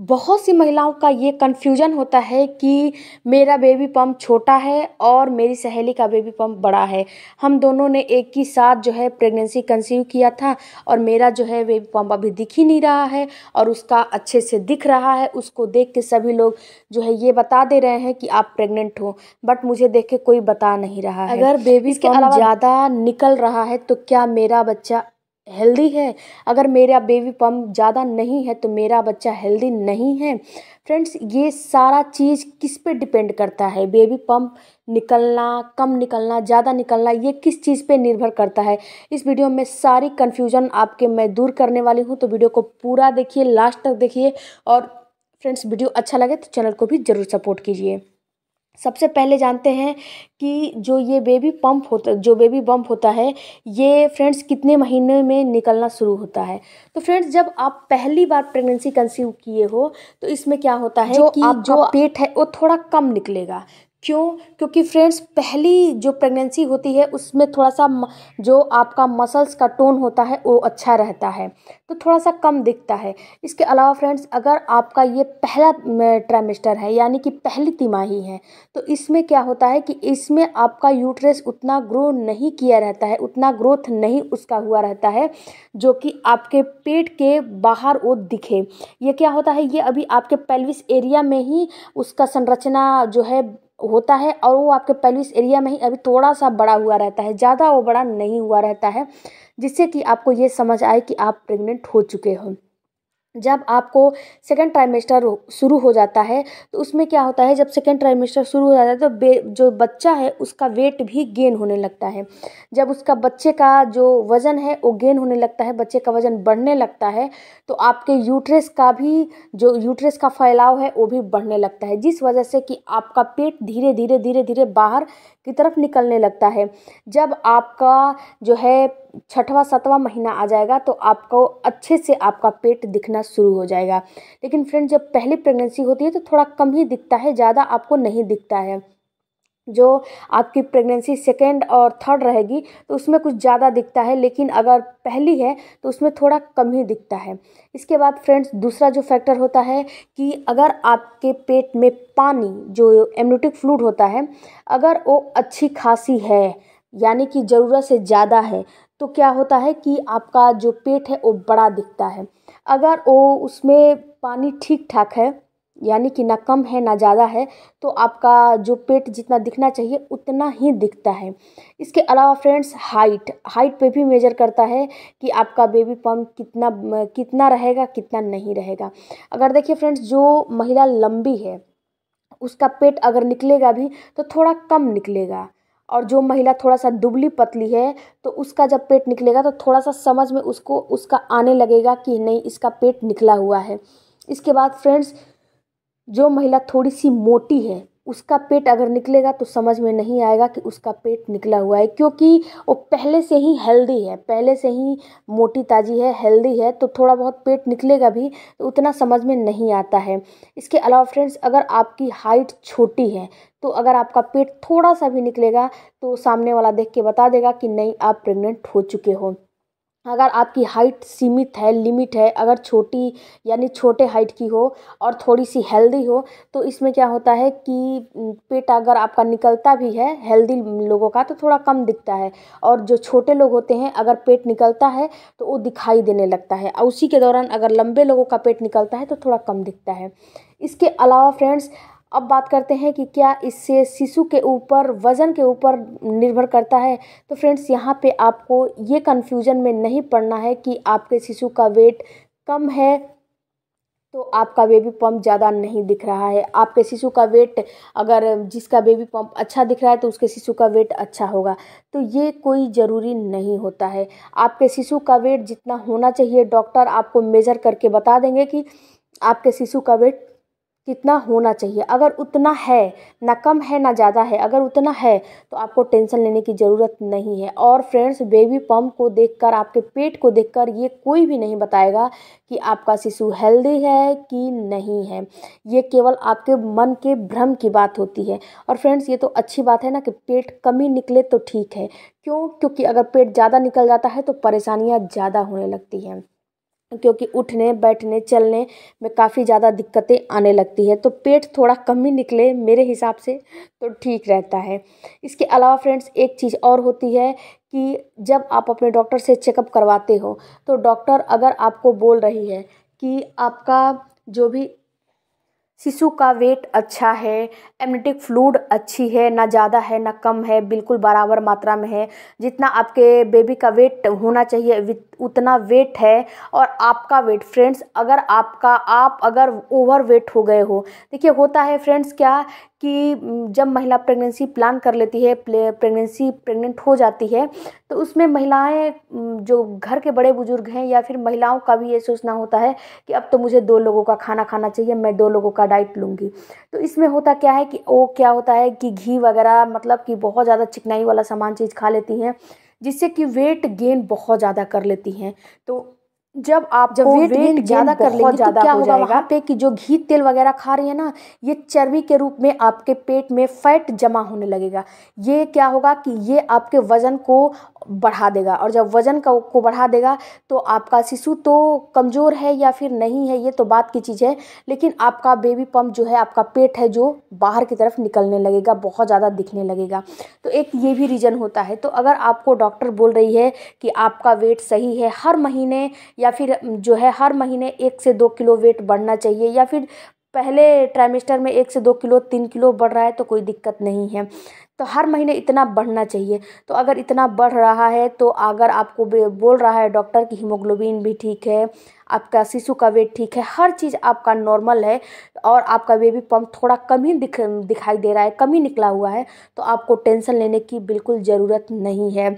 बहुत सी महिलाओं का ये कन्फ्यूजन होता है कि मेरा बेबी पम्प छोटा है और मेरी सहेली का बेबी पम्प बड़ा है। हम दोनों ने एक ही साथ जो है प्रेगनेंसी कंसीव किया था और मेरा जो है बेबी पम्प अभी दिख ही नहीं रहा है और उसका अच्छे से दिख रहा है। उसको देख के सभी लोग जो है ये बता दे रहे हैं कि आप प्रेग्नेंट हो, बट मुझे देख के कोई बता नहीं रहा है। अगर बेबी के अलावा ज़्यादा निकल रहा है तो क्या मेरा बच्चा हेल्दी है? अगर मेरा बेबी पम्प ज़्यादा नहीं है तो मेरा बच्चा हेल्दी नहीं है। फ्रेंड्स, ये सारा चीज़ किस पे डिपेंड करता है? बेबी पम्प निकलना, कम निकलना, ज़्यादा निकलना, ये किस चीज़ पे निर्भर करता है? इस वीडियो में सारी कन्फ्यूजन आपके मैं दूर करने वाली हूँ, तो वीडियो को पूरा देखिए, लास्ट तक देखिए। और फ्रेंड्स, वीडियो अच्छा लगे तो चैनल को भी ज़रूर सपोर्ट कीजिए। सबसे पहले जानते हैं कि जो बेबी बम्प होता है, ये फ्रेंड्स कितने महीने में निकलना शुरू होता है। तो फ्रेंड्स, जब आप पहली बार प्रेगनेंसी कंसीव किए हो तो इसमें क्या होता है कि जो पेट है वो थोड़ा कम निकलेगा। क्यों? क्योंकि फ्रेंड्स, पहली जो प्रेगनेंसी होती है उसमें थोड़ा सा जो आपका मसल्स का टोन होता है वो अच्छा रहता है, तो थोड़ा सा कम दिखता है। इसके अलावा फ्रेंड्स, अगर आपका ये पहला ट्राइमेस्टर है यानी कि पहली तिमाही है, तो इसमें क्या होता है कि इसमें आपका यूट्रस उतना ग्रो नहीं किया रहता है, उतना ग्रोथ नहीं उसका हुआ रहता है जो कि आपके पेट के बाहर वो दिखे। ये क्या होता है, ये अभी आपके पेल्विस एरिया में ही उसका संरचना जो है होता है और वो आपके पेल्विस एरिया में ही अभी थोड़ा सा बड़ा हुआ रहता है, ज़्यादा वो बड़ा नहीं हुआ रहता है, जिससे कि आपको ये समझ आए कि आप प्रेग्नेंट हो चुके हो। जब आपको सेकंड ट्राइमेस्टर शुरू हो जाता है तो उसमें क्या होता है, जब सेकंड ट्राइमेस्टर शुरू हो जाता है तो जो बच्चा है उसका वेट भी गेन होने लगता है। जब उसका बच्चे का जो वज़न है वो गेन होने लगता है, बच्चे का वज़न बढ़ने लगता है, तो आपके यूट्रस का फैलाव है वो भी बढ़ने लगता है, जिस वजह से कि आपका पेट धीरे धीरे धीरे धीरे बाहर की तरफ निकलने लगता है। जब आपका जो है छठवां सातवां महीना आ जाएगा तो आपको अच्छे से आपका पेट दिखना शुरू हो जाएगा। लेकिन फ्रेंड, जब पहली प्रेगनेंसी होती है तो थोड़ा कम ही दिखता है, ज़्यादा आपको नहीं दिखता है। जो आपकी प्रेगनेंसी सेकेंड और थर्ड रहेगी तो उसमें कुछ ज़्यादा दिखता है, लेकिन अगर पहली है तो उसमें थोड़ा कम ही दिखता है। इसके बाद फ्रेंड्स, दूसरा जो फैक्टर होता है कि अगर आपके पेट में पानी जो एमनियोटिक फ्लूइड होता है, अगर वो अच्छी खासी है यानी कि ज़रूरत से ज़्यादा है, तो क्या होता है कि आपका जो पेट है वो बड़ा दिखता है। अगर वो उसमें पानी ठीक ठाक है यानी कि ना कम है ना ज़्यादा है, तो आपका जो पेट जितना दिखना चाहिए उतना ही दिखता है। इसके अलावा फ्रेंड्स, हाइट पे भी मेजर करता है कि आपका बेबी पम्प कितना रहेगा, कितना नहीं रहेगा। अगर देखिए फ्रेंड्स, जो महिला लंबी है उसका पेट अगर निकलेगा भी तो थोड़ा कम निकलेगा, और जो महिला थोड़ा सा दुबली पतली है तो उसका जब पेट निकलेगा तो थोड़ा सा समझ में उसको उसका आने लगेगा कि नहीं, इसका पेट निकला हुआ है। इसके बाद फ्रेंड्स, जो महिला थोड़ी सी मोटी है उसका पेट अगर निकलेगा तो समझ में नहीं आएगा कि उसका पेट निकला हुआ है, क्योंकि वो पहले से ही हेल्दी है, पहले से ही मोटी ताजी है, हेल्दी है, तो थोड़ा बहुत पेट निकलेगा भी तो उतना समझ में नहीं आता है। इसके अलावा फ्रेंड्स, अगर आपकी हाइट छोटी है तो अगर आपका पेट थोड़ा सा भी निकलेगा तो सामने वाला देख के बता देगा कि नहीं, आप प्रेग्नेंट हो चुके हो। अगर आपकी हाइट सीमित है, लिमिट है, अगर छोटी यानी छोटे हाइट की हो और थोड़ी सी हेल्दी हो, तो इसमें क्या होता है कि पेट अगर आपका निकलता भी है हेल्दी लोगों का तो थोड़ा कम दिखता है, और जो छोटे लोग होते हैं अगर पेट निकलता है तो वो दिखाई देने लगता है, और उसी के दौरान अगर लंबे लोगों का पेट निकलता है तो थोड़ा कम दिखता है। इसके अलावा फ्रेंड्स, अब बात करते हैं कि क्या इससे शिशु के ऊपर, वज़न के ऊपर निर्भर करता है। तो फ्रेंड्स, यहाँ पे आपको ये कन्फ्यूजन में नहीं पड़ना है कि आपके शिशु का वेट कम है तो आपका बेबी पम्प ज़्यादा नहीं दिख रहा है। आपके शिशु का वेट, अगर जिसका बेबी पम्प अच्छा दिख रहा है तो उसके शिशु का वेट अच्छा होगा, तो ये कोई ज़रूरी नहीं होता है। आपके शिशु का वेट जितना होना चाहिए डॉक्टर आपको मेज़र करके बता देंगे कि आपके शिशु का वेट कितना होना चाहिए। अगर उतना है, ना कम है ना ज़्यादा है, अगर उतना है तो आपको टेंशन लेने की ज़रूरत नहीं है। और फ्रेंड्स, बेबी पम्प को देखकर, आपके पेट को देखकर ये कोई भी नहीं बताएगा कि आपका शिशु हेल्दी है कि नहीं है। ये केवल आपके मन के भ्रम की बात होती है। और फ्रेंड्स, ये तो अच्छी बात है ना कि पेट कम ही निकले तो ठीक है। क्यों? क्योंकि अगर पेट ज़्यादा निकल जाता है तो परेशानियाँ ज़्यादा होने लगती हैं। क्योंकि उठने बैठने चलने में काफ़ी ज़्यादा दिक्कतें आने लगती है। तो पेट थोड़ा कम ही निकले मेरे हिसाब से तो ठीक रहता है। इसके अलावा फ्रेंड्स एक चीज़ और होती है कि जब आप अपने डॉक्टर से चेकअप करवाते हो तो डॉक्टर अगर आपको बोल रही है कि आपका जो भी शिशु का वेट अच्छा है, एमनियोटिक फ्लूइड अच्छी है, ना ज़्यादा है ना कम है, बिल्कुल बराबर मात्रा में है, जितना आपके बेबी का वेट होना चाहिए उतना वेट है। और आपका वेट फ्रेंड्स आप अगर ओवर वेट हो गए हो, देखिए होता है फ्रेंड्स क्या कि जब महिला प्रेगनेंसी प्लान कर लेती है, प्रेग्नेंट हो जाती है, तो उसमें महिलाएं जो घर के बड़े बुजुर्ग हैं या फिर महिलाओं का भी ये सोचना होता है कि अब तो मुझे 2 लोगों का खाना खाना चाहिए, मैं 2 लोगों का डाइट लूँगी। तो इसमें होता क्या है कि वो क्या होता है कि घी वगैरह मतलब कि बहुत ज़्यादा चिकनाई वाला सामान चीज़ खा लेती हैं, जिससे कि वेट गेन बहुत ज़्यादा कर लेती हैं। तो जब वेट गेन ज़्यादा कर लेंगी तो क्या होगा वहाँ पे कि जो घी तेल वगैरह खा रही है ना, ये चर्बी के रूप में आपके पेट में फैट जमा होने लगेगा। ये क्या होगा कि ये आपके वज़न को बढ़ा देगा, और जब वज़न को बढ़ा देगा तो आपका शिशु तो कमज़ोर है या फिर नहीं है ये तो बात की चीज़ है, लेकिन आपका बेबी पम्प जो है, आपका पेट है जो बाहर की तरफ निकलने लगेगा, बहुत ज़्यादा दिखने लगेगा। तो एक ये भी रीज़न होता है। तो अगर आपको डॉक्टर बोल रही है कि आपका वेट सही है, हर महीने या फिर जो है हर महीने 1 से 2 किलो वेट बढ़ना चाहिए, या फिर पहले ट्राइमेस्टर में 1 से 2 किलो 3 किलो बढ़ रहा है तो कोई दिक्कत नहीं है, तो हर महीने इतना बढ़ना चाहिए। तो अगर इतना बढ़ रहा है तो अगर आपको बोल रहा है डॉक्टर कि हीमोग्लोबिन भी ठीक है, आपका शिशु का वेट ठीक है, हर चीज़ आपका नॉर्मल है, और आपका बेबी पम्प थोड़ा कम ही दिखाई दे रहा है, कम ही निकला हुआ है, तो आपको टेंशन लेने की बिल्कुल ज़रूरत नहीं है।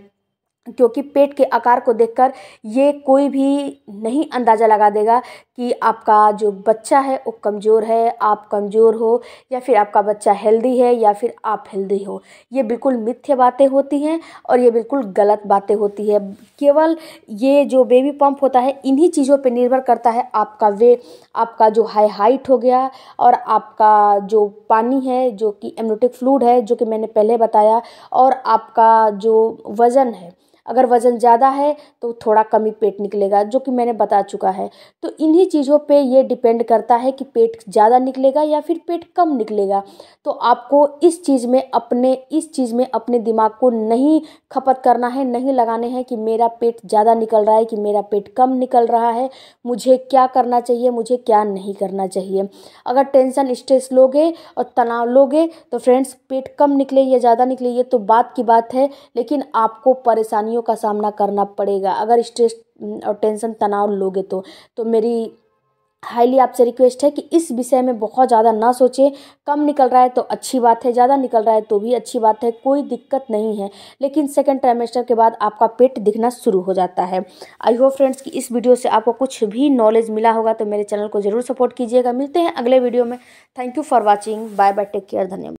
क्योंकि पेट के आकार को देखकर ये कोई भी नहीं अंदाज़ा लगा देगा कि आपका जो बच्चा है वो कमज़ोर है, आप कमज़ोर हो, या फिर आपका बच्चा हेल्दी है या फिर आप हेल्दी हो। ये बिल्कुल मिथ्या बातें होती हैं और ये बिल्कुल गलत बातें होती है। केवल ये जो बेबी पंप होता है इन्हीं चीज़ों पे निर्भर करता है, आपका जो हाइट हो गया, और आपका जो पानी है जो कि एमनियोटिक फ्लूइड है जो कि मैंने पहले बताया, और आपका जो वज़न है, अगर वज़न ज़्यादा है तो थोड़ा कम ही पेट निकलेगा, जो कि मैंने बता चुका है। तो इन्हीं चीज़ों पे ये डिपेंड करता है कि पेट ज़्यादा निकलेगा या फिर पेट कम निकलेगा। तो आपको इस चीज़ में अपने दिमाग को नहीं खपत करना है, नहीं लगाने हैं कि मेरा पेट ज़्यादा निकल रहा है कि मेरा पेट कम निकल रहा है, मुझे क्या करना चाहिए, मुझे क्या नहीं करना चाहिए। अगर टेंशन स्ट्रेस लोगे और तनाव लोगे तो फ्रेंड्स पेट कम निकले या ज़्यादा निकले ये तो बात की बात है, लेकिन आपको परेशानियों का सामना करना पड़ेगा अगर स्ट्रेस और टेंशन तनाव लोगे तो मेरी हाईली आपसे रिक्वेस्ट है कि इस विषय में बहुत ज़्यादा ना सोचें। कम निकल रहा है तो अच्छी बात है, ज़्यादा निकल रहा है तो भी अच्छी बात है, कोई दिक्कत नहीं है। लेकिन सेकंड ट्राइमेस्टर के बाद आपका पेट दिखना शुरू हो जाता है। आई होप फ्रेंड्स कि इस वीडियो से आपको कुछ भी नॉलेज मिला होगा, तो मेरे चैनल को ज़रूर सपोर्ट कीजिएगा। मिलते हैं अगले वीडियो में। Thank you for watching. Bye bye, take care, धन्यवाद।